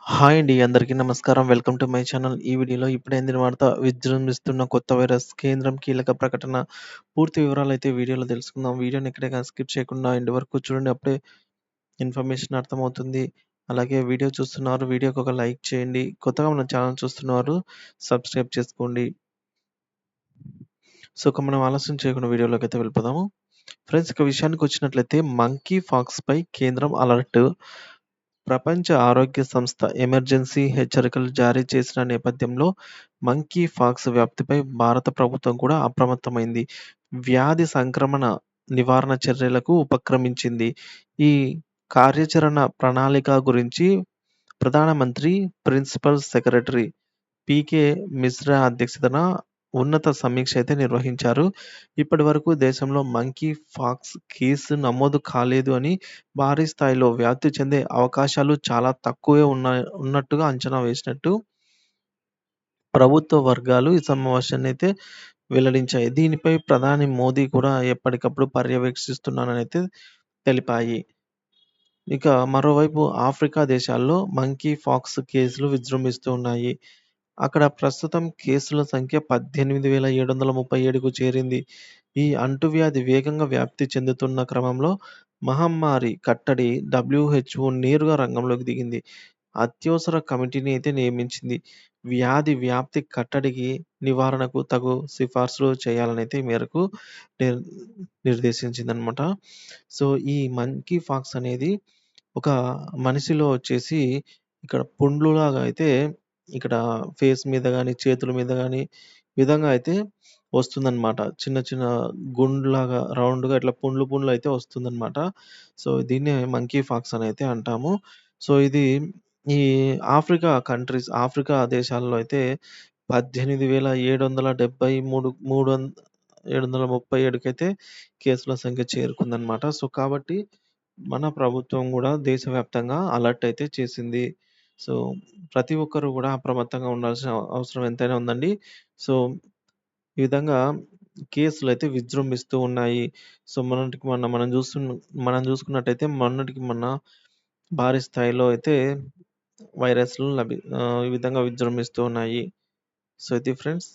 Hi అండి. అందరికీ నమస్కారం. Welcome to my channel. ఈ వీడియోలో ఇప్పుడే అందిన వార్త విజృంభిస్తున్న కొత్త వైరస్ కేంద్రం కీలక ప్రకటన. పూర్తి వివరాలైతే వీడియోలో తెలుసుకుందాం. వీడియోని ఎక్కడైనా స్కిప్ చేయకుండా ఎండ్ వరకు చూడండి. అప్పుడే ఇన్ఫర్మేషన్ అర్థమవుతుంది. అలాగే వీడియో చూస్తున్నవారు వీడియోకి ఒక లైక్ చేయండి. కొత్తగా మన ఛానల్ చూస్తున్నవారు సబ్స్క్రైబ్ చేసుకోండి. సో, ఇక మనం ఆలస్యం చేయకుండా వీడియోలోకైతే వెళ్ళిపోదాము. ఫ్రెండ్స్, ఇక విషయానికొచ్చినట్లయితే మంకీ పాక్స్‌పై కేంద్రం అలర్ట్. ప్రపంచ ఆరోగ్య సంస్థ ఎమర్జెన్సీ హెచ్చరికలు జారీ చేసిన నేపథ్యంలో మంకీ పాక్స్ వ్యాప్తిపై భారత ప్రభుత్వం కూడా అప్రమత్తమైంది. వ్యాధి సంక్రమణ నివారణ చర్యలకు ఉపక్రమించింది. ఈ కార్యాచరణ ప్రణాళిక గురించి ప్రధానమంత్రి ప్రిన్సిపల్ సెక్రటరీ పీకే మిశ్రా అధ్యక్షతన ఉన్నత సమీక్ష అయితే నిర్వహించారు. ఇప్పటివరకు దేశంలో మంకీ పాక్స్ కేసు నమోదు కాలేదు అని, భారీ స్థాయిలో వ్యాప్తి చెందే అవకాశాలు చాలా తక్కువే ఉన్నట్టుగా అంచనా వేసినట్టు ప్రభుత్వ వర్గాలు ఈ సమావేశాన్నయితే వెల్లడించాయి. దీనిపై ప్రధాని మోదీ కూడా ఎప్పటికప్పుడు పర్యవేక్షిస్తున్నాననైతే తెలిపాయి. ఇక మరోవైపు ఆఫ్రికా దేశాల్లో మంకీ పాక్స్ కేసులు విజృంభిస్తూ ఉన్నాయి. అక్కడ ప్రస్తుతం కేసుల సంఖ్య 18,737కు చేరింది. ఈ అంటువ్యాధి వేగంగా వ్యాప్తి చెందుతున్న క్రమంలో మహమ్మారి కట్టడి డబ్ల్యూహెచ్ఓ నేరుగా రంగంలోకి దిగింది. అత్యవసర కమిటీని అయితే నియమించింది. వ్యాధి వ్యాప్తి కట్టడికి, నివారణకు తగు సిఫార్సులు చేయాలనైతే ఈ మేరకు నిర్ నిర్దేశించిందనమాట. సో, ఈ మంకీ పాక్స్ అనేది ఒక మనిషిలో వచ్చేసి ఇక్కడ పుండ్లులాగా అయితే ఇక్కడ ఫేస్ మీద గాని, చేతుల మీద గాని విధంగా అయితే వస్తుందనమాట. చిన్న చిన్న గుండులాగా రౌండ్‌గా ఇట్లా పుండ్లు పుండ్లు అయితే వస్తుందనమాట. సో, దీన్నే మంకీ పాక్స్ అని అయితే అంటాము. సో, ఇది ఈ ఆఫ్రికా కంట్రీస్ ఆఫ్రికా దేశాల్లో అయితే 18,773 737కైతే కేసుల సంఖ్య చేరుకుందనమాట. సో, కాబట్టి మన ప్రభుత్వం గూడా దేశవ్యాప్తంగా అలర్ట్ అయితే చేసింది. సో, ప్రతి ఒక్కరు గూడా అప్రమత్తంగా ఉండాల్సిన అవసరం ఎంతైనా ఉందండి. సో, ఈ విధంగా కేసులైతే విజృంభిస్తూ ఉన్నాయి. సో, మొన్నటికి మొన్న మనం జూసుకున్నట్టయితే మొన్నటికి మొన్న భారీ స్థాయిలో అయితే వైరస్‌లు ఈ విధంగా విజృంభిస్తూ ఉన్నాయి. సో, ఇది ఫ్రెండ్స్.